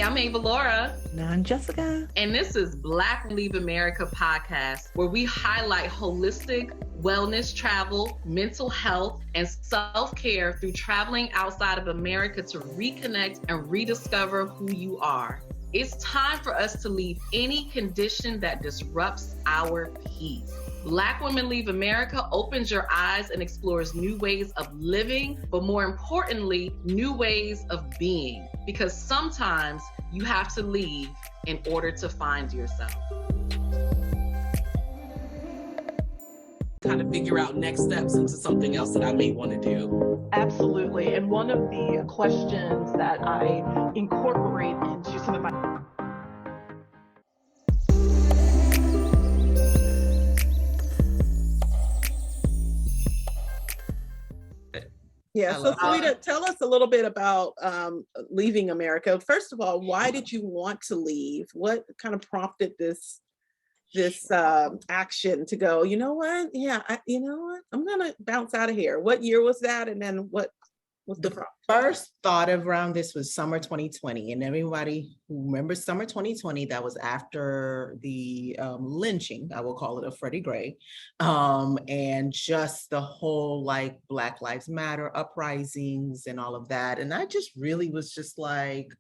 I'm Ava Laura. And I'm Jessica. And this is Black Leave America podcast, where we highlight holistic wellness, travel, mental health, and self-care through traveling outside of America to reconnect and rediscover who you are. It's time for us to leave any condition that disrupts our peace. Black Women Leave America opens your eyes and explores new ways of living, but more importantly, new ways of being. Because sometimes you have to leave in order to find yourself. Kind of figure out next steps into something else that I may want to do. Absolutely. And one of the questions that I incorporate into some of my So Sawida, tell us a little bit about leaving America. First of all, why did you want to leave? What kind of prompted this action to go, you know what? Yeah, I'm gonna bounce out of here. What year was that? And then what was the first thought around this was summer 2020, and everybody who remembers summer 2020, that was after the lynching, I will call it, of Freddie Gray, and just the whole like Black Lives Matter uprisings and all of that. And I just really was just like,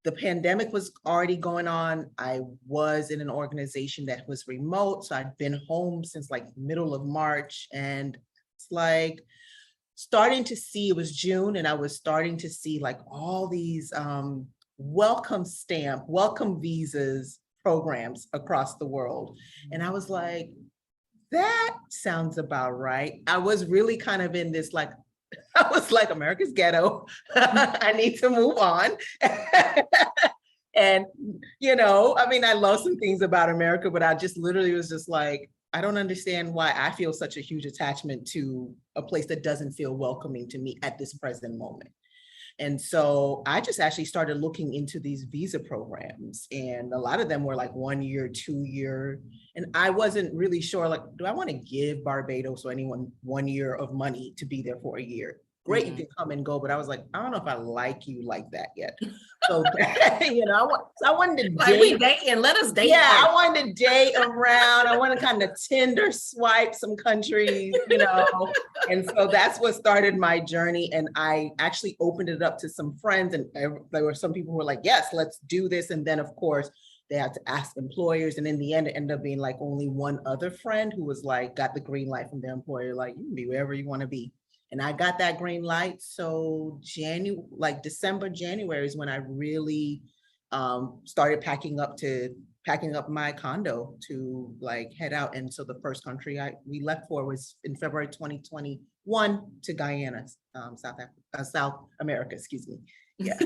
the pandemic was already going on. I was in an organization that was remote, so I'd been home since like middle of March, and it's like starting to see, it was June, and I was starting to see like all these welcome visas programs across the world. And I was like, that sounds about right. I was really kind of in this like, I was like, America's ghetto. I need to move on. And, I love some things about America, but I just literally was just like, I don't understand why I feel such a huge attachment to a place that doesn't feel welcoming to me at this present moment. And so I just actually started looking into these visa programs, and a lot of them were like 1 year, 2 year. And I wasn't really sure, like, do I want to give Barbados or anyone 1 year of money to be there for a year? Great, you can come and go, but I was like, I don't know if I like you like that yet. So, I wanted to date. We dating, let us date. Yeah, I wanted to date around. I want to kind of Tinder swipe some countries, And so that's what started my journey. And I actually opened it up to some friends, and there were some people who were like, yes, let's do this. And then of course, they had to ask employers. And in the end, it ended up being like only one other friend who was like, got the green light from their employer, like, you can be wherever you want to be. And I got that green light. So December, January is when I really started packing up my condo to like head out. And so the first country we left for was in February 2021 to Guyana, South America, excuse me. Yeah.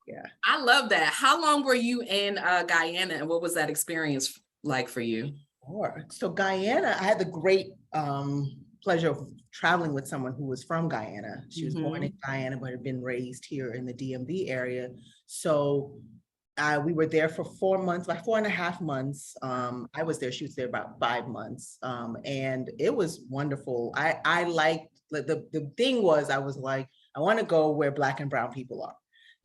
Yeah. I love that. How long were you in Guyana, and what was that experience like for you? Sure. So Guyana, I had the great pleasure of traveling with someone who was from Guyana. She was born in Guyana, but had been raised here in the DMV area. So we were there for 4 months, about 4.5 months. I was there, she was there about 5 months. And it was wonderful. I liked, the thing was, I was like, I want to go where Black and brown people are.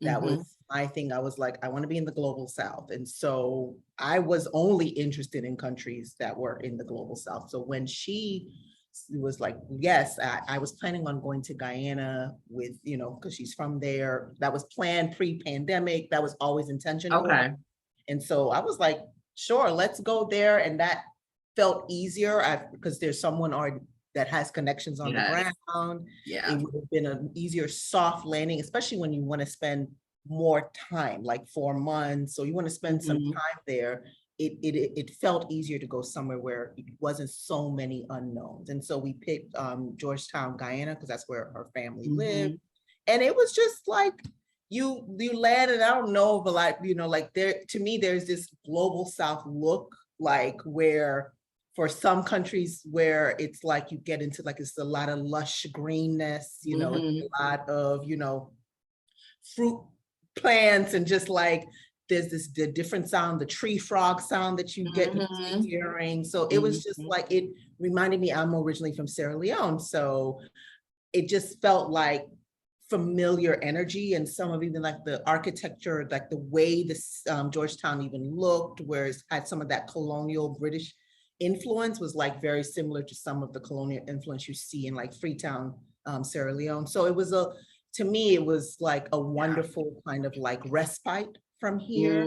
That was my thing. I was like, I want to be in the global South. And so I was only interested in countries that were in the global South. So when she was like, yes, I was planning on going to Guyana with, because she's from there. That was planned pre-pandemic. That was always intentional. Okay. And so I was like, sure, let's go there. And that felt easier because there's someone that has connections on the ground. Yeah. It would have been an easier soft landing, especially when you want to spend more time, like 4 months. So you want to spend some time there. It felt easier to go somewhere where it wasn't so many unknowns. And so we picked Georgetown, Guyana, because that's where her family lived. And it was just like, you land, and I don't know, but like, to me, there's this global South look, like where for some countries where it's like you get into like, it's a lot of lush greenness, it's a lot of, fruit plants, and just like, there's the different sound, the tree frog sound that you get hearing. So it was just like, it reminded me, I'm originally from Sierra Leone. So it just felt like familiar energy, and some of even like the architecture, like the way this Georgetown even looked, where it had some of that colonial British influence, was like very similar to some of the colonial influence you see in like Freetown, Sierra Leone. So it was to me, it was like a wonderful kind of like respite from here.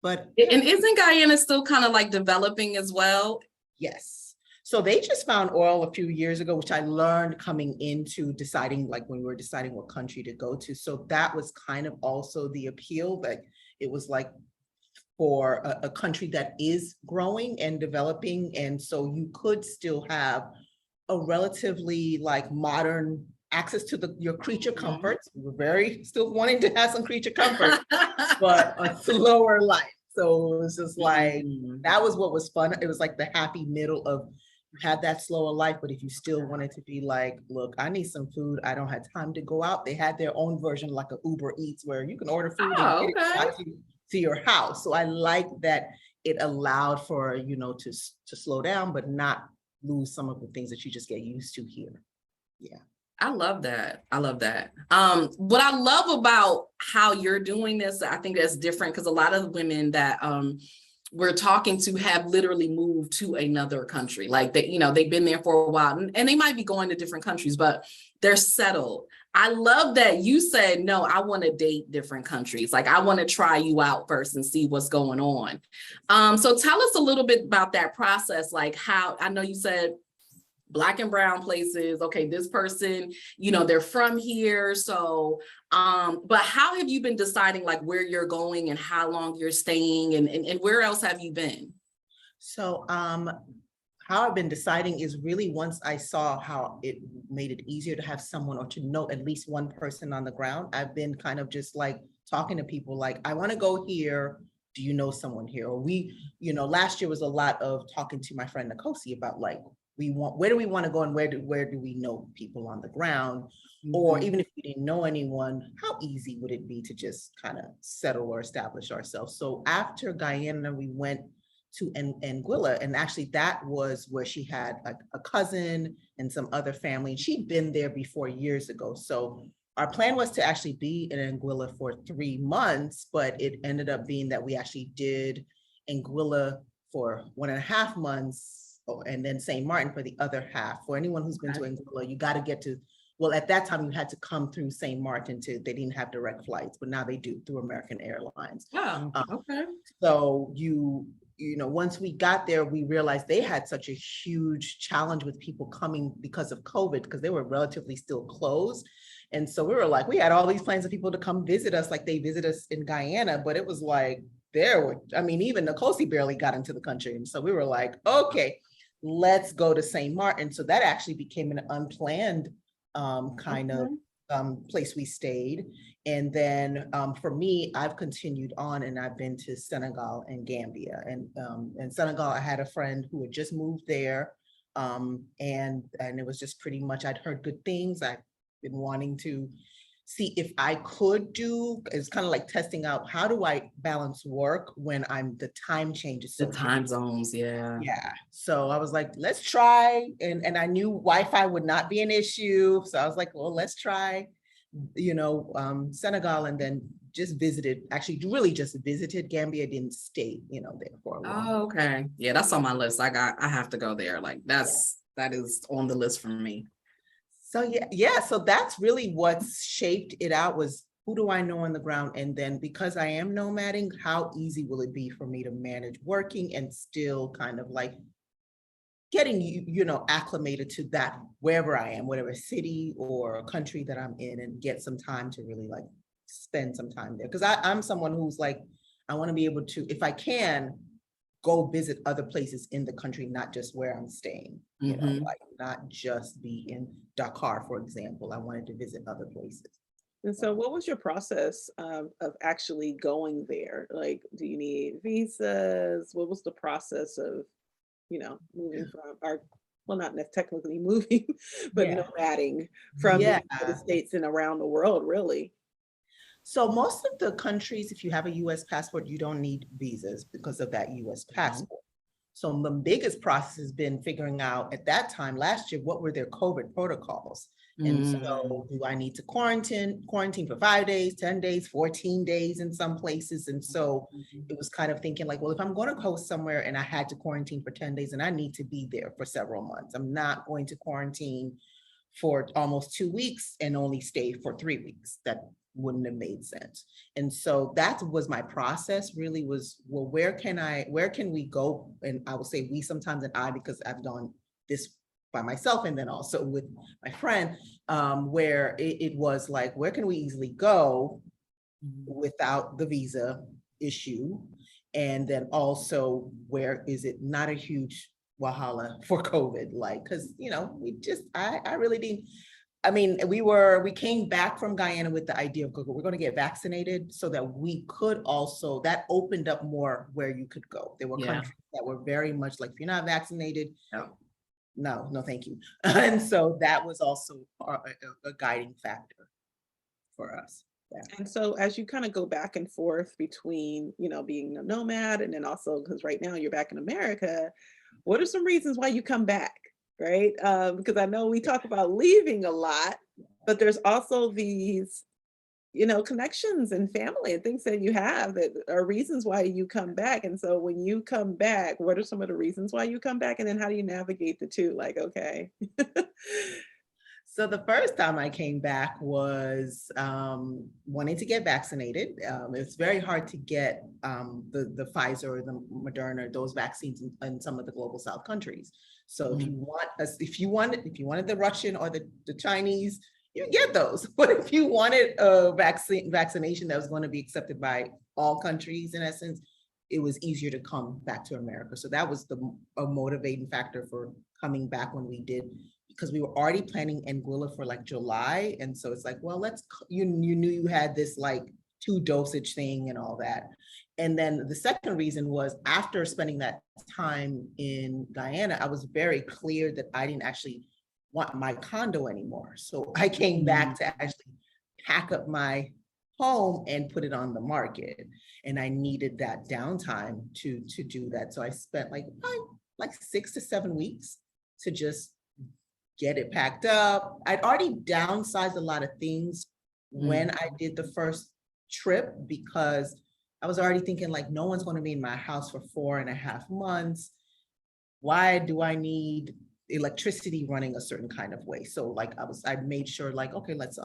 But and isn't Guyana still kind of like developing as well? yes. So they just found oil a few years ago, which I learned coming into deciding, like when we were deciding what country to go to. So that was kind of also the appeal, that it was like for a country that is growing and developing. And so you could still have a relatively like modern access to your creature comforts. We're very still wanting to have some creature comfort, but a slower life. So it was just like, that was what was fun. It was like the happy middle of, you had that slower life, but if you still wanted to be like, look, I need some food, I don't have time to go out. They had their own version, like a Uber Eats, where you can order food and get it to your house. So I like that it allowed for, you know, to slow down, but not lose some of the things that you just get used to here. Yeah. I love that. I love that. What I love about how you're doing this, I think that's different, because a lot of women that we're talking to have literally moved to another country. Like they, you know, they've been there for a while, and they might be going to different countries, but they're settled. I love that you said, no, I want to date different countries. Like I want to try you out first and see what's going on. So tell us a little bit about that process. Like how, I know you said Black and brown places. Okay, this person, you know, they're from here. So, but how have you been deciding like where you're going and how long you're staying, and where else have you been? So, how I've been deciding is really once I saw how it made it easier to have someone, or to know at least one person on the ground, I've been kind of just like talking to people like, I want to go here. Do you know someone here? Or we, you know, last year was a lot of talking to my friend Nkosi about like, where do we want to go, and where do we know people on the ground? Or even if we didn't know anyone, how easy would it be to just kind of settle or establish ourselves? So after Guyana, we went to Anguilla, and actually that was where she had like a cousin and some other family, and she'd been there before years ago. So our plan was to actually be in Anguilla for 3 months, but it ended up being that we actually did Anguilla for 1.5 months, and then St. Maarten for the other half. For anyone who's been to Anguilla, you got to get to, well, at that time you had to come through St. Maarten they didn't have direct flights, but now they do through American Airlines. Oh, okay. So you know, once we got there, we realized they had such a huge challenge with people coming because of COVID, because they were relatively still closed. And so we were like, we had all these plans of people to come visit us, like they visit us in Guyana, but it was like, even Nkosi barely got into the country. And so we were like, okay, let's go to St. Maarten. So that actually became an unplanned kind of place we stayed. And then for me, I've continued on, and I've been to Senegal and Gambia. And in Senegal, I had a friend who had just moved there. And it was just pretty much, I'd heard good things. I've been wanting to see if I could do, it's kind of like testing out, how do I balance work when the time changes? The time zones, yeah. Yeah. So I was like, let's try. And I knew Wi-Fi would not be an issue. So I was like, well, let's try, you know, Senegal, and then just really just visited Gambia, didn't stay, you know, there for a while. Oh, okay. Yeah, that's on my list. I have to go there. Like that is on the list for me. So yeah. So that's really what's shaped it out, was who do I know on the ground? And then because I am nomading, how easy will it be for me to manage working and still kind of like getting, you know, acclimated to that wherever I am, whatever city or country that I'm in, and get some time to really like spend some time there. Because I'm someone who's like, I want to be able to, if I can, go visit other places in the country, not just where I'm staying, you know, like not just be in Dakar, for example. I wanted to visit other places. And so what was your process of actually going there? Like, do you need visas? What was the process of, you know, moving from, well, not technically moving, but nomading from the United States and around the world, really? So most of the countries, if you have a US passport, you don't need visas because of that US passport. So the biggest process has been figuring out at that time last year, what were their COVID protocols? And so do I need to quarantine for 5 days, 10 days, 14 days in some places? And so it was kind of thinking like, well, if I'm going to go somewhere and I had to quarantine for 10 days and I need to be there for several months, I'm not going to quarantine for almost 2 weeks and only stay for 3 weeks. That wouldn't have made sense. And so that was my process really was, well, where can we go? And I will say we sometimes, and I, because I've done this by myself and then also with my friend, where it was like, where can we easily go without the visa issue? And then also, where is it not a huge wahala for COVID? Like, cause I really didn't, I mean, we came back from Guyana with the idea of we're going to get vaccinated so that we could also, that opened up more where you could go. There were countries that were very much like, if you're not vaccinated, no, thank you. And so that was also a guiding factor for us. Yeah. And so as you kind of go back and forth between, being a nomad and then also, because right now you're back in America, what are some reasons why you come back, right? Because I know we talk about leaving a lot, but there's also these, connections and family and things that you have that are reasons why you come back. And so when you come back, what are some of the reasons why you come back? And then how do you navigate the two? Like, okay. So the first time I came back was wanting to get vaccinated. It's very hard to get the Pfizer or the Moderna, those vaccines in some of the global South countries. So if you wanted the Russian or the Chinese, you can get those. But if you wanted a vaccination that was going to be accepted by all countries, in essence, it was easier to come back to America. So that was a motivating factor for coming back when we did, because we were already planning Anguilla for like July. And so it's like, well, you knew you had this like 2 dosage thing and all that. And then the second reason was, after spending that time in Guyana, I was very clear that I didn't actually want my condo anymore. So I came back to actually pack up my home and put it on the market. And I needed that downtime to do that. So I spent like 6 to 7 weeks to just get it packed up. I'd already downsized a lot of things when I did the first trip, because I was already thinking like, no one's going to be in my house for 4.5 months. Why do I need electricity running a certain kind of way? So like I made sure like, okay, let's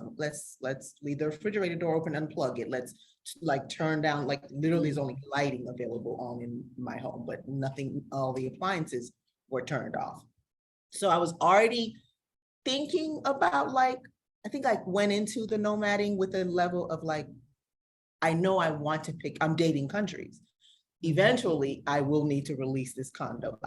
leave the refrigerator door open, unplug it. Let's like turn down, like literally there's only lighting available on in my home, but nothing, all the appliances were turned off. So I was already thinking about like, I think I went into the nomading with a level of like, I know I want to I'm dating countries. Eventually I will need to release this condo.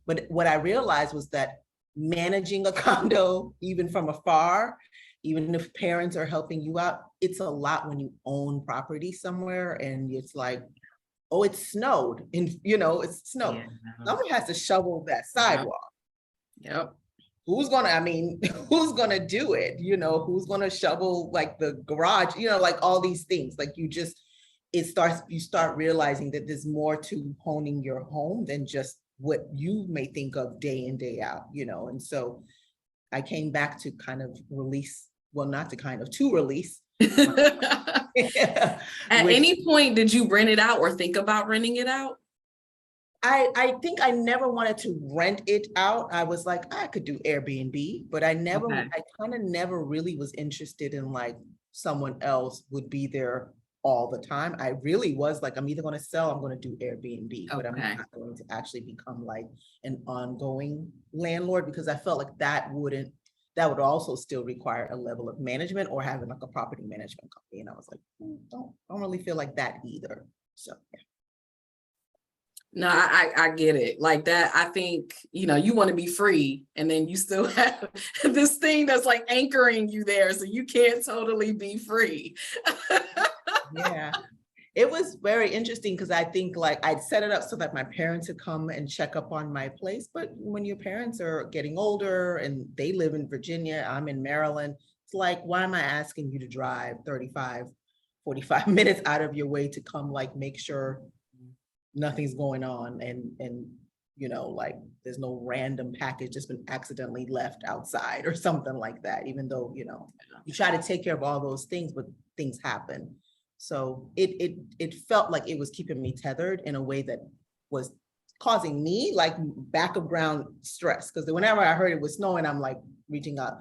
But what I realized was that managing a condo, even from afar, even if parents are helping you out, it's a lot when you own property somewhere and it's like, oh, it snowed, and it's snowed. Yeah. Someone has to shovel that sidewalk. Yep. Who's gonna do it? Who's gonna shovel like the garage, like all these things. Like you start realizing that there's more to owning your home than just what you may think of day in, day out, and so I came back to kind of release, to release. At any point, did you rent it out or think about renting it out? I think I never wanted to rent it out. I was like, I could do Airbnb, but I kind of never really was interested in like someone else would be there all the time. I really was like, I'm either going to sell, I'm going to do Airbnb, but I'm not going to actually become like an ongoing landlord, because I felt like that would also still require a level of management or having like a property management company. And I was like, don't really feel like that either. So yeah. No, I get it. Like that, I think, you want to be free, and then you still have this thing that's like anchoring you there, so you can't totally be free. Yeah, it was very interesting because I think like I'd set it up so that my parents would come and check up on my place. But when your parents are getting older and they live in Virginia, I'm in Maryland, it's like, why am I asking you to drive 35, 45 minutes out of your way to come like make sure nothing's going on and you know, like there's no random package that's been accidentally left outside or something like that, even though, you know, you try to take care of all those things, but things happen. So it felt like it was keeping me tethered in a way that was causing me like back of ground stress. Because whenever I heard it was snowing, I'm like reaching out.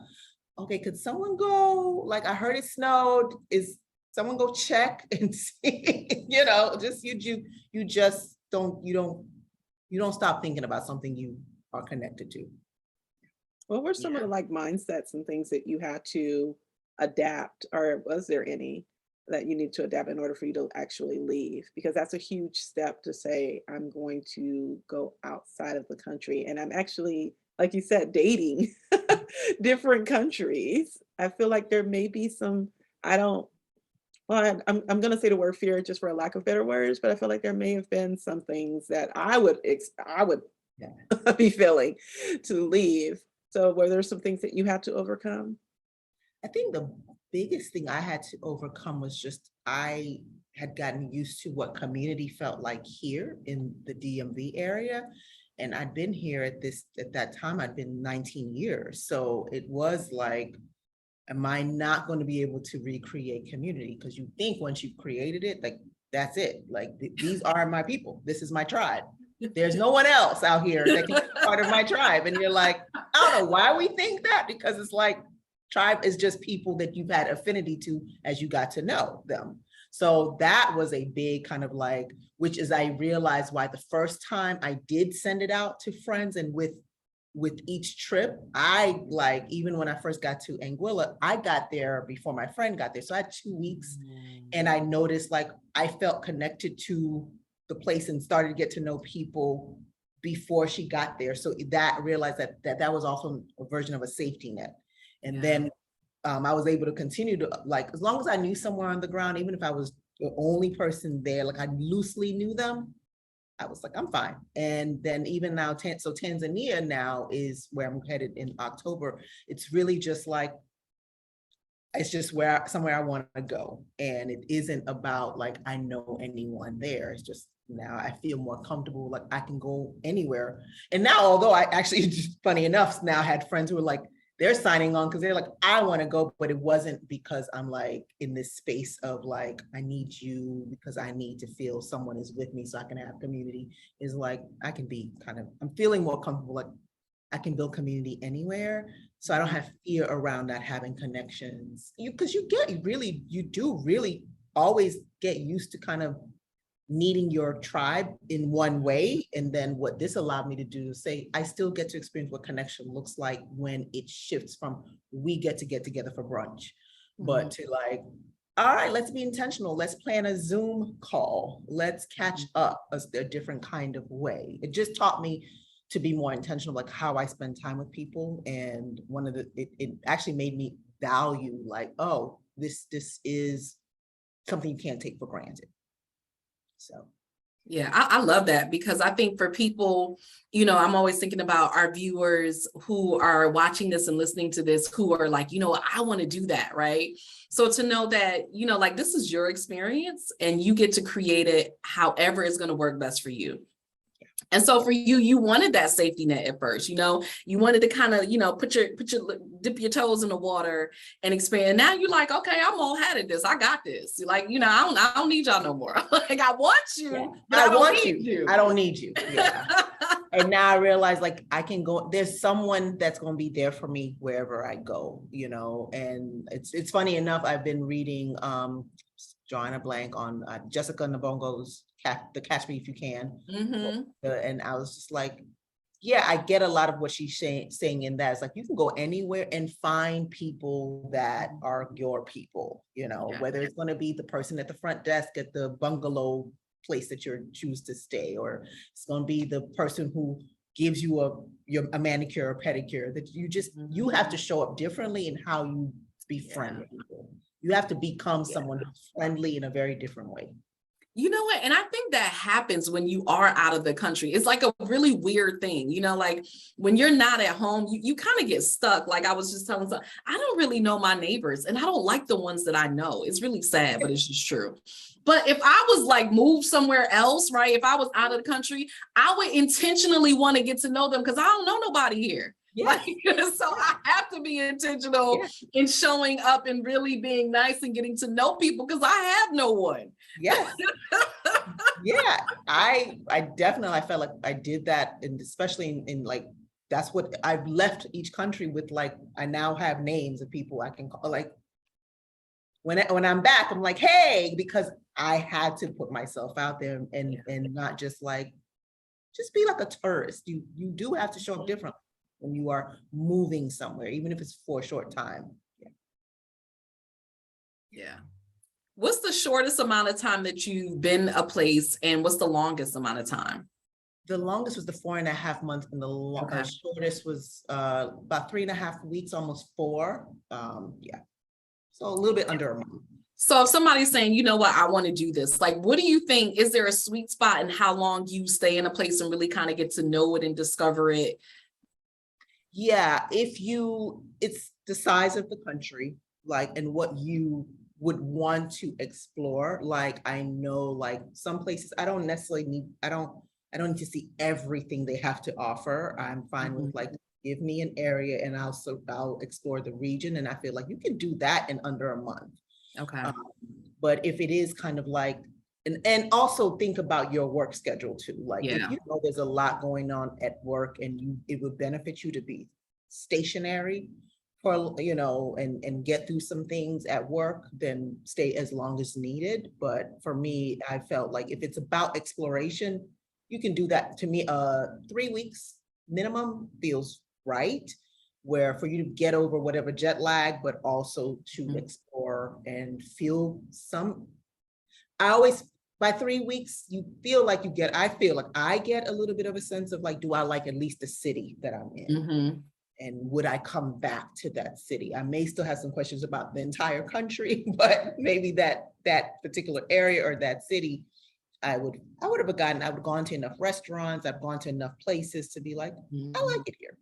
Okay, could someone go? Like I heard it snowed. Is someone go check and see? You know, just you just don't stop thinking about something you are connected to. What were some of the like mindsets and things that you had to adapt, or was there any that you need to adapt in order for you to actually leave? Because that's a huge step to say, I'm going to go outside of the country. And I'm actually, like you said, dating different countries. I feel like there may be some, well, I'm going to say the word fear just for a lack of better words, but I feel like there may have been some things that I would be feeling to leave. So were there some things that you had to overcome? I think the biggest thing I had to overcome was just I had gotten used to what community felt like here in the DMV area. And I'd been here at that time, I'd been 19 years. So it was like, am I not going to be able to recreate community? Because you think once you've created it, like, that's it. Like, these are my people. This is my tribe. There's no one else out here that can be part of my tribe. And you're like, I don't know why we think that, because it's like, tribe is just people that you've had affinity to as you got to know them. So that was a big kind of like, which is I realized why the first time I did send it out to friends, and with each trip, I like, even when I first got to Anguilla, I got there before my friend got there. So I had 2 weeks and I noticed like I felt connected to the place and started to get to know people before she got there. So that realized that was also a version of a safety net. And then I was able to continue to, like, as long as I knew somewhere on the ground, even if I was the only person there, like I loosely knew them, I was like, I'm fine. And then even now, so Tanzania now is where I'm headed in October. It's really just like, it's just somewhere I want to go. And it isn't about like, I know anyone there. It's just now I feel more comfortable, like I can go anywhere. And now, although I actually, just funny enough, now had friends who were like, they're signing on because they're like, I want to go, but it wasn't because I'm like in this space of like, I need you because I need to feel someone is with me so I can have community. Is like, I can be I'm feeling more comfortable, like I can build community anywhere. So I don't have fear around not having connections. Because you do really always get used to kind of needing your tribe in one way. And then what this allowed me to do is say, I still get to experience what connection looks like when it shifts from we get together for brunch, but to like, all right, let's be intentional. Let's plan a Zoom call. Let's catch up a different kind of way. It just taught me to be more intentional, like how I spend time with people. And it actually made me value like, oh, this is something you can't take for granted. So. Yeah, I love that, because I think for people, I'm always thinking about our viewers who are watching this and listening to this, who are like, I want to do that, right? So to know that, like this is your experience and you get to create it however it's going to work best for you. And so for you, you wanted that safety net at first, you wanted to kind of, dip your toes in the water and expand. Now you're like, okay, I'm all had at this. I got this. Like, I don't need y'all no more. Like, I want you, but I don't need you. I don't need you. Yeah. And now I realize like I can go, there's someone that's going to be there for me wherever I go, and it's funny enough, I've been reading, drawing a blank on Jessica Nabongo's the Catch Me If You Can. And I was just like, yeah, I get a lot of what she's saying in that. It's like, you can go anywhere and find people that are your people, whether it's going to be the person at the front desk at the bungalow place that you choose to stay, or it's going to be the person who gives you a manicure or pedicure, that you have to show up differently in how you befriend people. You have to become someone who's friendly in a very different way. You know what? And I think that happens when you are out of the country. It's like a really weird thing, you know, like when you're not at home, you kind of get stuck. Like I was just telling someone, I don't really know my neighbors and I don't like the ones that I know. It's really sad, but it's just true. But if I was like moved somewhere else, right? If I was out of the country, I would intentionally want to get to know them because I don't know nobody here. Yes. Like, so I have to be intentional in showing up and really being nice and getting to know people because I have no one. Yes. Yeah, I definitely, I felt like I did that, and especially in like, that's what I've left each country with. Like, I now have names of people I can call. Like when I'm back, I'm like, hey, because I had to put myself out there and not just like, just be like a tourist. You do have to show up different when you are moving somewhere, even if it's for a short time. Yeah. What's the shortest amount of time that you've been a place, and what's the longest amount of time? The longest was the 4.5 months, and the shortest was about 3.5 weeks, almost 4. Yeah, so a little bit under a month. So if somebody's saying, you know what, I want to do this, like, what do you think? Is there a sweet spot in how long you stay in a place and really kind of get to know it and discover it? Yeah, it's the size of the country, like, and what you would want to explore. Like, I know, like, some places I don't need to see everything they have to offer. I'm fine with, like, give me an area and I'll explore the region. And I feel like you can do that in under a month. Okay. But if it is kind of like, and also think about your work schedule too. Like, if you know there's a lot going on at work and it would benefit you to be stationary for, you know, and get through some things at work, then stay as long as needed. But for me, I felt like if it's about exploration, you can do that. To me, 3 weeks minimum feels right, where for you to get over whatever jet lag, but also to explore and feel by 3 weeks, you feel like I feel like I get a little bit of a sense of like, do I like at least the city that I'm in? And would I come back to that city? I may still have some questions about the entire country, but maybe that particular area or that city, I would have gone to enough restaurants, I've gone to enough places to be like, I like it here,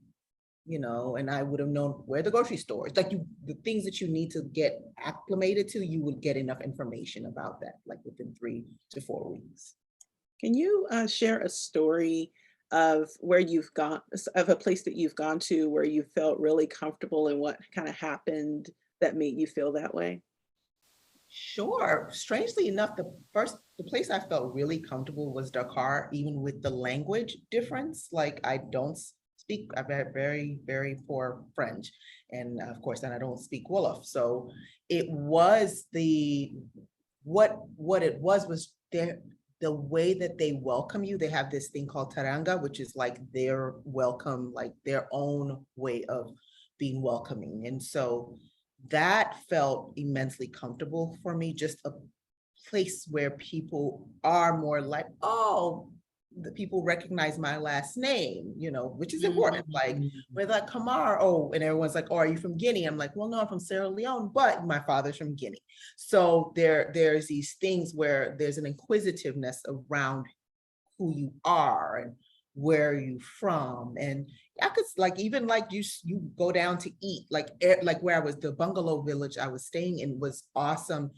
you know, and I would have known where the grocery stores, like the things that you need to get acclimated to, you would get enough information about that, like within 3 to 4 weeks. Can you share a story of where you've gone, of a place that you've gone to where you felt really comfortable and what kind of happened that made you feel that way? Sure. Strangely enough, the place I felt really comfortable was Dakar, even with the language difference. Like, I don't speak, I've had very, very poor French. And of course, then I don't speak Wolof. So it was what it was the way that they welcome you. They have this thing called Taranga, which is like their welcome, like their own way of being welcoming. And so that felt immensely comfortable for me, just a place where people are more like, oh, the people recognize my last name, you know, which is important. Like, we're like, Kamar, oh, and everyone's like, oh, are you from Guinea? I'm like, well, no, I'm from Sierra Leone, but my father's from Guinea. So there's these things where there's an inquisitiveness around who you are and where are you from. And I could, like, even like you go down to eat, like where I was, the bungalow village I was staying in was awesome,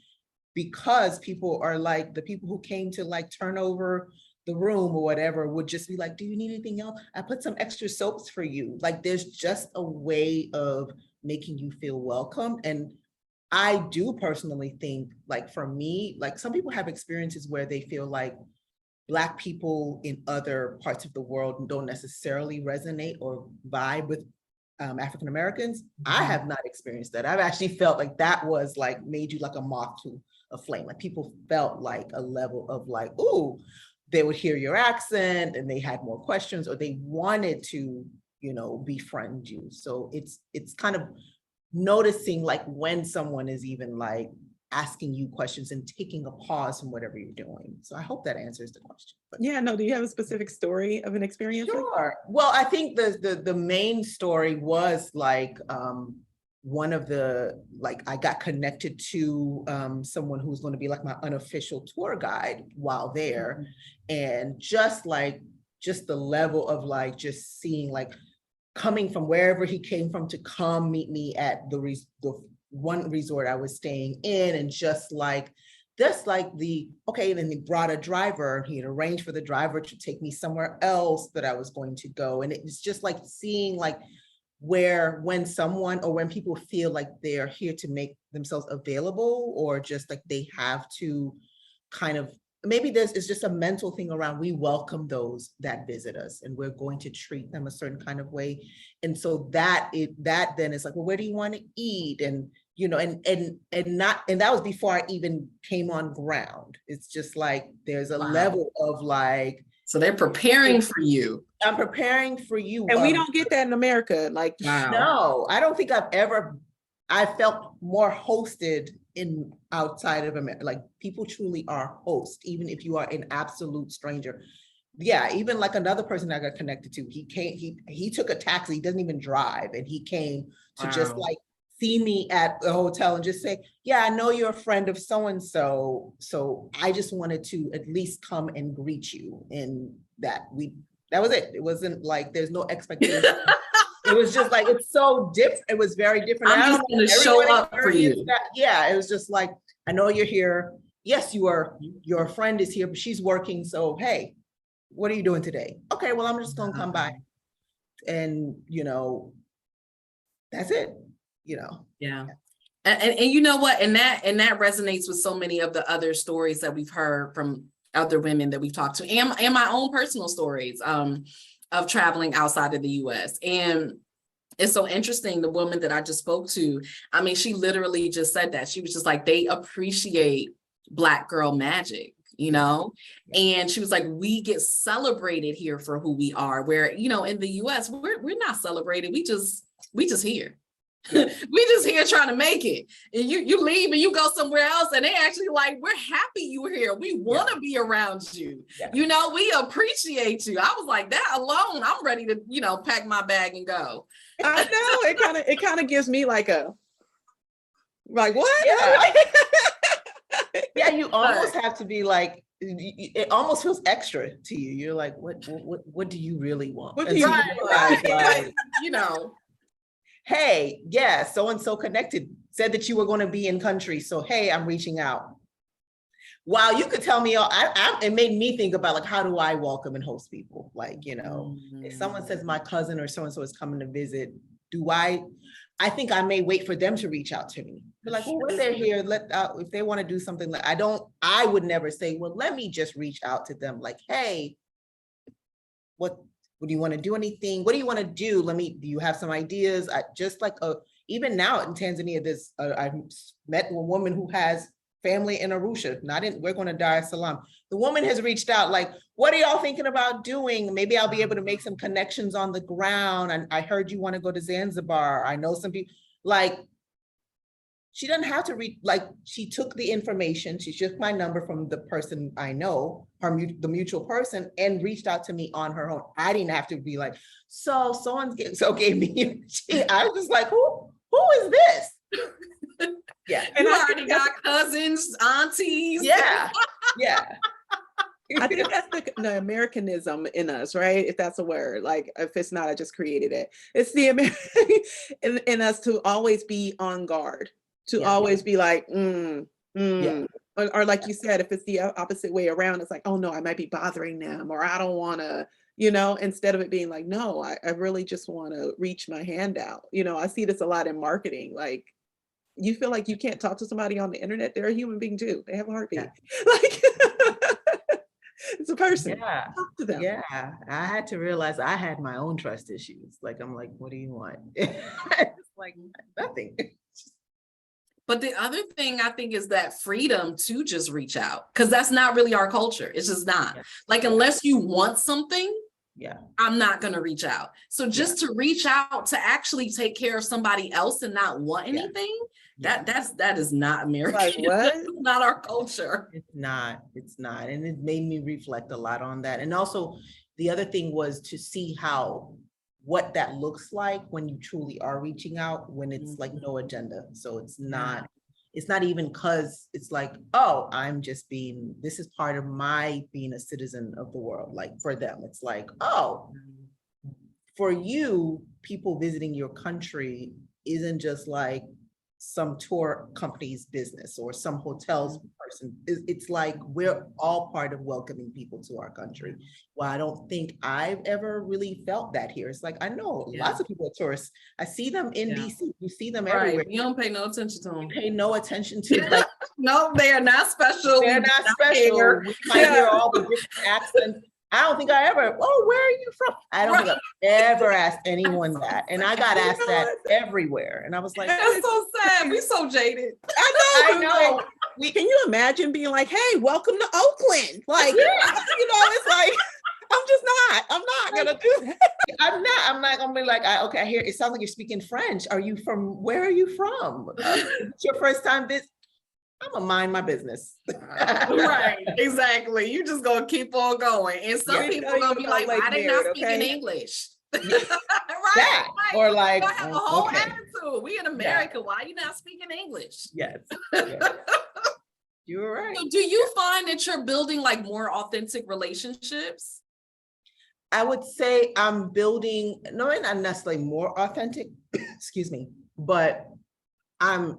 because people are like, the people who came to like turn over the room or whatever would just be like, do you need anything else? I put some extra soaps for you. Like, there's just a way of making you feel welcome. And I do personally think, like, for me, like, some people have experiences where they feel like Black people in other parts of the world don't necessarily resonate or vibe with African Americans. I have not experienced that. I've actually felt like that was like made you like a moth to a flame. Like, people felt like a level of like, ooh, they would hear your accent and they had more questions, or they wanted to, you know, befriend you. So it's kind of noticing like when someone is even like asking you questions and taking a pause from whatever you're doing. So I hope that answers the question. But yeah, no, do you have a specific story of an experience? Sure. Well, I think the main story was like, one of the, like, I got connected to someone who's going to be like my unofficial tour guide while there. And just the level of like, just seeing like, coming from wherever he came from to come meet me at the one resort I was staying in, and just like okay, and then he brought a driver, he had arranged for the driver to take me somewhere else that I was going to go. And it's just like seeing like when someone or when people feel like they're here to make themselves available, or just like they have to kind of, maybe it's just a mental thing around, we welcome those that visit us and we're going to treat them a certain kind of way. And so that then is like, well, where do you want to eat? And, you know, and that was before I even came on ground. It's just like, there's a level of like, so they're preparing for you. I'm preparing for you. And we don't get that in America. Like, wow. No, I don't think I felt more hosted in outside of America. Like, people truly are hosts, even if you are an absolute stranger. Yeah, even like another person I got connected to, he took a taxi, he doesn't even drive, and he came to just like see me at the hotel and just say, yeah, I know you're a friend of so-and-so, so I just wanted to at least come and greet you. And that was it. It wasn't like, there's no expectation. It was just like, it's so different. It was very different. I'm just going to show up for you. Yeah, it was just like, I know you're here. Yes, your friend is here, but she's working. So, hey, what are you doing today? Okay, well, I'm just going to come by. And, you know, that's it, you know. Yeah. And you know what? And that resonates with so many of the other stories that we've heard from other women that we've talked to, and my own personal stories of traveling outside of the US. And it's so interesting. The woman that I just spoke to, I mean, she literally just said that. She was just like, they appreciate Black girl magic, you know? And she was like, we get celebrated here for who we are, where, you know, in the US, we're not celebrated. We just here. We just here trying to make it. And you leave and you go somewhere else, and they actually like, we're happy you were here. We want to be around you. Yeah. You know, we appreciate you. I was like, that alone, I'm ready to, you know, pack my bag and go. I know, it kind of gives me like what? Yeah. Yeah, you almost have to be like, it almost feels extra to you. You're like, what do you really want? What do you like, you know? Hey, yeah, so-and-so connected, said that you were going to be in country. So, hey, I'm reaching out. Wow, you could tell me, it made me think about like, how do I welcome and host people? Like, you know, if someone says my cousin or so-and-so is coming to visit, I think I may wait for them to reach out to me. Be like, well, when they're here, if they want to do something, I would never say, well, let me just reach out to them. Like, hey, what do you want to do? Anything? What do you want to do? Do you have some ideas? Even now in Tanzania, I've met a woman who has family in Arusha, we're going to Dar es Salaam. The woman has reached out like, what are y'all thinking about doing? Maybe I'll be able to make some connections on the ground. And I heard you want to go to Zanzibar. I know some people, like, she doesn't have to read, like, she took the information, she took my number from the person I know, the mutual person, and reached out to me on her own. I didn't have to be like, so gave me, I was just like, who is this? Yeah. And you already got cousins, aunties. Yeah. Yeah. I think that's the Americanism in us, right? If that's a word. Like, if it's not, I just created it. It's the American in us to always be on guard, to always be like, Yeah. Or like you said, if it's the opposite way around, it's like, oh no, I might be bothering them, or I don't want to, you know, instead of it being like, no, I really just want to reach my hand out. You know, I see this a lot in marketing. Like, you feel like you can't talk to somebody on the internet. They're a human being too. They have a heartbeat. Yeah. Like, it's a person. Yeah. Talk to them. Yeah. I had to realize I had my own trust issues. Like, I'm like, what do you want? It's like, nothing. But the other thing I think is that freedom to just reach out, because that's not really our culture. It's just not. Yeah. Like, unless you want something, I'm not going to reach out. So just to reach out to actually take care of somebody else and not want anything, that is not American. Like, what? Not our culture. It's not. And it made me reflect a lot on that. And also the other thing was to see how what that looks like when you truly are reaching out, when it's like no agenda. So it's not even because it's like, oh, this is part of my being a citizen of the world. Like for them, it's like, oh, for you, people visiting your country isn't just like some tour company's business or some hotel's person. It's like we're all part of welcoming people to our country. Well, I don't think I've ever really felt that here. It's like, I know lots of people are tourists. I see them in DC. You see them everywhere. You don't pay no attention to them. You pay no attention to like, no, they are not special. They're not special. We might hear all the different accents. I don't think I ever, oh, where are you from? I don't think I've ever asked anyone that. And I got asked that everywhere. And I was like, that's so sad. We so jaded. I know. Can you imagine being like, hey, welcome to Oakland? Like, it's like, I'm not gonna do that. I'm not gonna be like, okay, I hear, it sounds like you're speaking French. Where are you from? It's your first time this. I'm gonna mind my business. Right, exactly. You just gonna keep on going. And some people are gonna be like, why they not speaking English? right. Or like, I have a whole attitude. We in America, why are you not speaking English? Yes. You're right. So do you find that you're building like more authentic relationships? I would say I'm building, not necessarily more authentic, excuse me, but I'm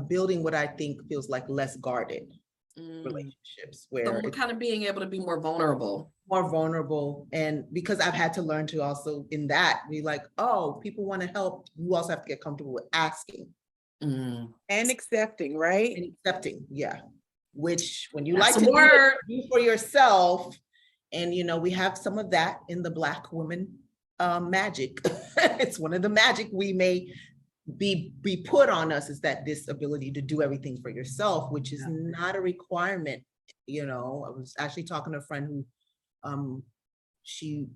building what I think feels like less guarded relationships, where so we're kind of being able to be more vulnerable. And because I've had to learn to also in that be like, oh, people want to help. You also have to get comfortable with asking and accepting, right? And accepting, yeah. Which when you That's like to do for yourself, and we have some of that in the Black woman magic. It's one of the magic we may be put on us, is that this ability to do everything for yourself, which is not a requirement. I was actually talking to a friend who she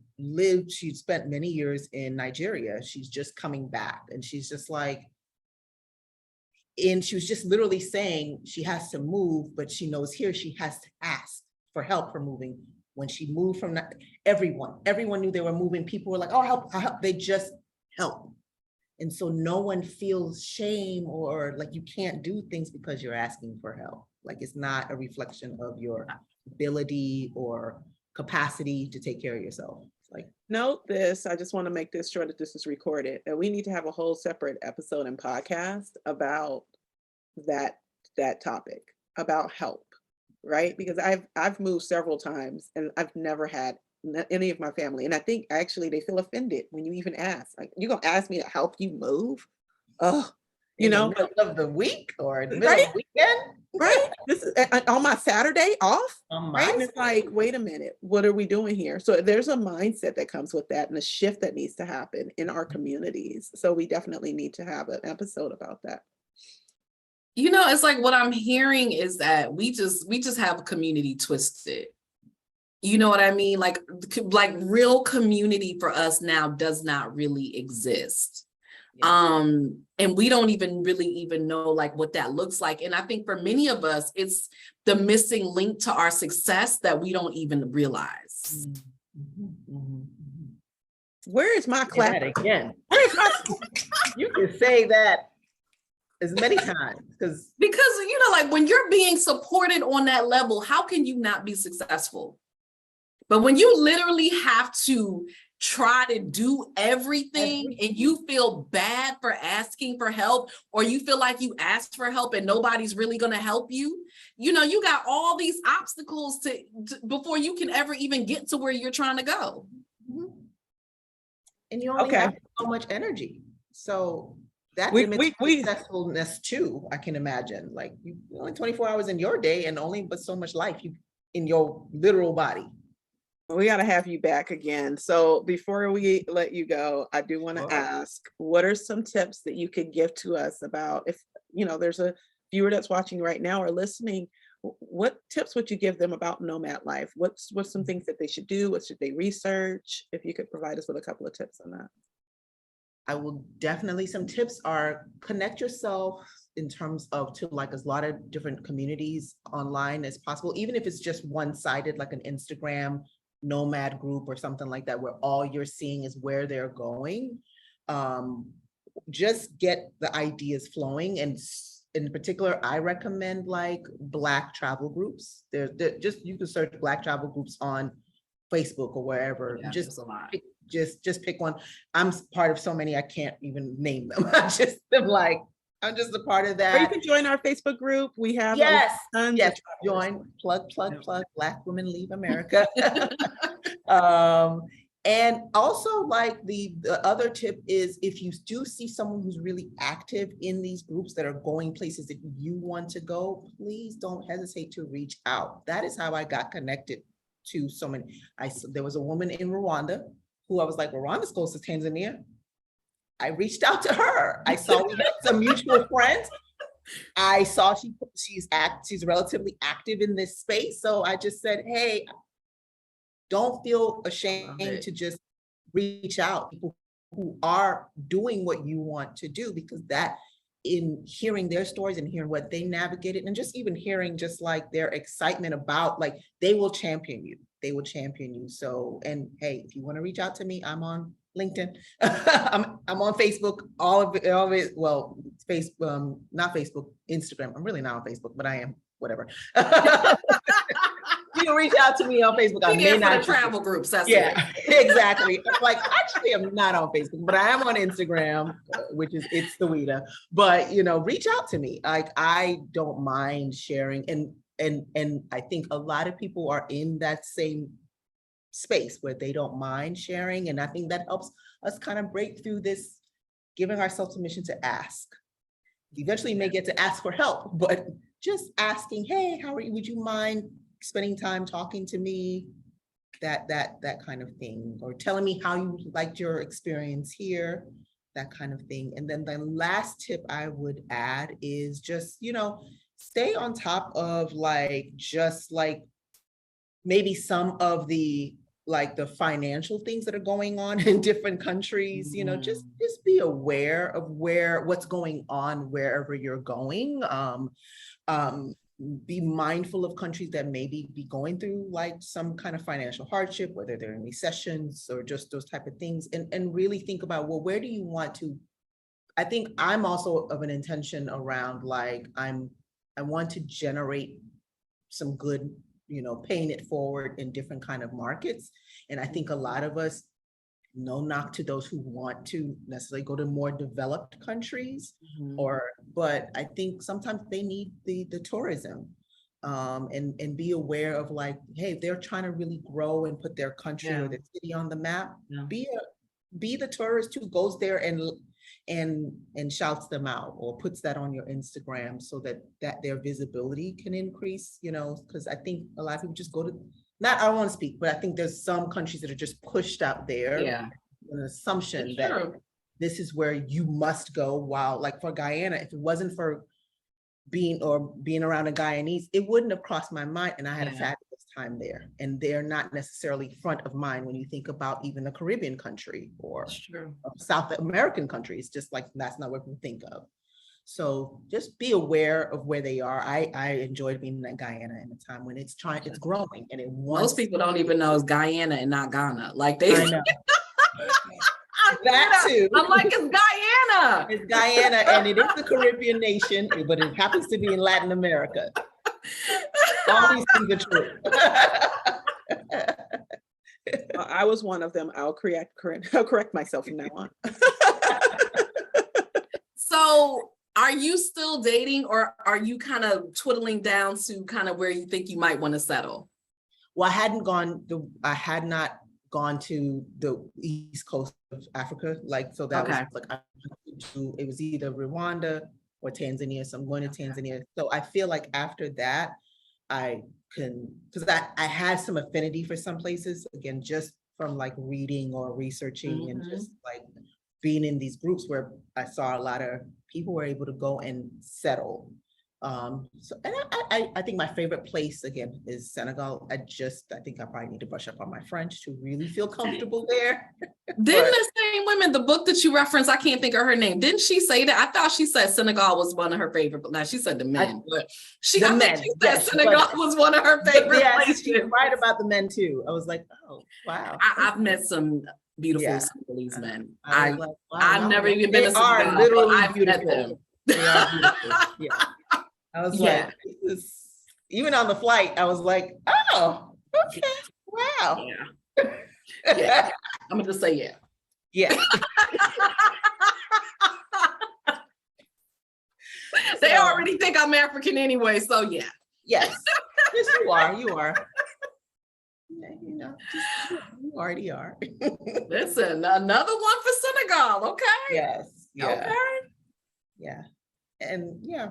spent many years in Nigeria. She's just coming back, and she's just like, and she was just literally saying she has to move, but she knows here she has to ask for help for moving. When she moved from everyone knew they were moving. People were like, oh, I'll help. They just help. And so no one feels shame or like you can't do things because you're asking for help. Like it's not a reflection of your ability or capacity to take care of yourself. It's like, note this, I just want to make this sure that this is recorded, and we need to have a whole separate episode and podcast about that topic, about help, right? Because I've moved several times and I've never had any of my family, and I think actually they feel offended when you even ask, like, you're gonna ask me to help you move? Oh, in the middle of the week or in the middle of the weekend, right? This is on my Saturday off, right? And it's like, wait a minute, what are we doing here? So there's a mindset that comes with that, and a shift that needs to happen in our communities. So we definitely need to have an episode about that. It's like what I'm hearing is that we just have community twisted. You know what I mean? Like real community for us now does not really exist. Yeah. And we don't even know like what that looks like. And I think for many of us, it's the missing link to our success that we don't even realize. Where is my clap again? Where's my you can say that as many times because like when you're being supported on that level, how can you not be successful? But when you literally have to try to do everything and you feel bad for asking for help, or you feel like you asked for help and nobody's really going to help you, you got all these obstacles to before you can ever even get to where you're trying to go. And you only have so much energy. So that limits successfulness too, I can imagine. Like you only 24 hours in your day and only but so much life in your literal body. We got to have you back again. So before we let you go, I do want to ask, what are some tips that you could give to us about if, there's a viewer that's watching right now or listening, what tips would you give them about nomad life? What's some things that they should do? What should they research? If you could provide us with a couple of tips on that. I will definitely, some tips are connect yourself in terms of to like as lot of different communities online as possible, even if it's just one-sided, like an Instagram nomad group or something like that, where all you're seeing is where they're going, just get the ideas flowing. And in particular, I recommend like Black travel groups. They're just, you can search Black travel groups on Facebook or wherever. Yeah, just there's a lot. just pick one. I'm part of so many I can't even name them. I'm just a part of that. Or you can join our Facebook group. We have yes, tons yes, of join, plug, Yeah. Black Women Leave America. And also, like the other tip is, if you do see someone who's really active in these groups that are going places that you want to go, please don't hesitate to reach out. That is how I got connected to so many. There was a woman in Rwanda who I was like, Rwanda's close to Tanzania. I reached out to her. I saw we had some mutual friends. I saw she's relatively active in this space. So I just said, hey, don't feel ashamed to just reach out. People who are doing what you want to do, because that, in hearing their stories and hearing what they navigated, and just even hearing just like their excitement about, like, they will champion you. They will champion you. So, and hey, if you want to reach out to me, I'm on LinkedIn. I'm on Facebook, all of it. Well, not Facebook, Instagram. I'm really not on Facebook, but I am, whatever. You can reach out to me on Facebook. I may not travel groups. That's yeah, exactly. Like, actually, I'm not on Facebook, but I am on Instagram, which is it's Sawida. But reach out to me. Like, I don't mind sharing, and I think a lot of people are in that same space where they don't mind sharing, and I think that helps us kind of break through this, giving ourselves permission to ask. Eventually, you may get to ask for help, but just asking, hey, how are you? Would you mind spending time talking to me, that kind of thing, or telling me how you liked your experience here, that kind of thing. And then the last tip I would add is just, stay on top of maybe some of the financial things that are going on in different countries. Just be aware of what's going on wherever you're going. Be mindful of countries that maybe be going through like some kind of financial hardship, whether they're in recessions or just those type of things, and really think about, well, where do you want to? I think I'm also of an intention around I want to generate some good, paying it forward in different kind of markets. And I think a lot of us, no knock to those who want to necessarily go to more developed countries, but I think sometimes they need the tourism, and be aware of hey, if they're trying to really grow and put their country or their city on the map, be the tourist who goes there and shouts them out or puts that on your Instagram, so that their visibility can increase, because I think a lot of people just go to, I don't want to speak, but I think there's some countries that are just pushed out there. Yeah. An assumption that this is where you must go. While like for Guyana, if it wasn't for being around a Guyanese, it wouldn't have crossed my mind. And I had a fabulous time there. And they're not necessarily front of mind when you think about even a Caribbean country or South American countries, just like that's not what we think of. So just be aware of where they are. I enjoyed being in Guyana in a time when it's growing, and most people don't even know it's Guyana and not Ghana. Like they I know. That too. I'm like, it's Guyana. It's Guyana, and it is a Caribbean nation, but it happens to be in Latin America. All these things are true. I was one of them. I'll correct myself from now on. So are you still dating, or are you kind of twiddling down to kind of where you think you might want to settle? Well, I had not gone to the East Coast of Africa. So that was it was either Rwanda or Tanzania. So I'm going to Tanzania. So I feel like after that, because I had some affinity for some places, again, just from reading or researching, and just being in these groups where I saw a lot of people were able to go and settle. So, and I think my favorite place again is Senegal. I think I probably need to brush up on my French to really feel comfortable there. Didn't the same women, the book that you referenced, I can't think of her name. Didn't she say that? I thought she said Senegal was one of her favorite, but now she said the men, but I think she said Senegal was one of her favorite places. She's right about the men too. I was like, oh, wow. I've met some beautiful Senegalese men. Like, wow, I've never even been to Senegal. Senegal, Literally but I've met them. They are beautiful. Yeah. I was like, even on the flight, I was like, oh, okay, wow. Yeah. I'm gonna just say yeah. Yeah. They already think I'm African anyway, so yeah. Yes. Yes, you are. You are. Yeah, you know, you already are. Listen, another one for Senegal. Okay. Yes. Yeah. Okay. Yeah. And yeah.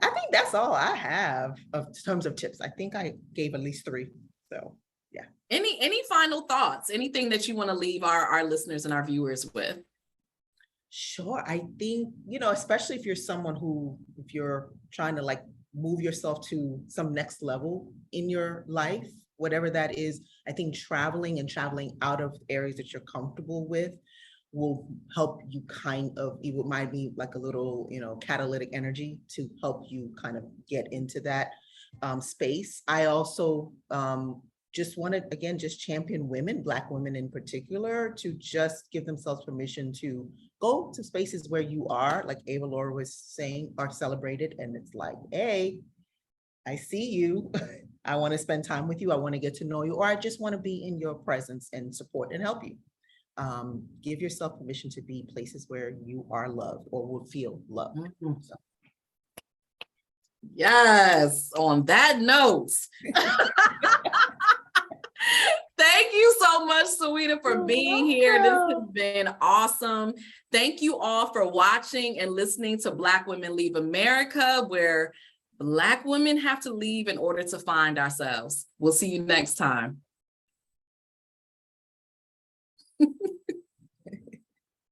I think that's all I have in terms of tips. I think I gave at least 3. So yeah. Any final thoughts? Anything that you want to leave our listeners and our viewers with? Sure. I think, especially if you're someone if you're trying to like move yourself to some next level in your life, whatever that is, I think traveling out of areas that you're comfortable with will help you it might be like a little, catalytic energy to help you kind of get into that space. I also just want to, again, just champion women, Black women in particular, to just give themselves permission to go to spaces where you are, like Ava Laura was saying, are celebrated. And it's like, hey, I see you. I want to spend time with you. I want to get to know you, or I just want to be in your presence and support and help you. Give yourself permission to be places where you are loved or will feel loved. Mm-hmm. So. Yes, on that note. Thank you so much, Sawida, for being here. This has been awesome. Thank you all for watching and listening to Black Women Leave America, where Black women have to leave in order to find ourselves. We'll see you next time.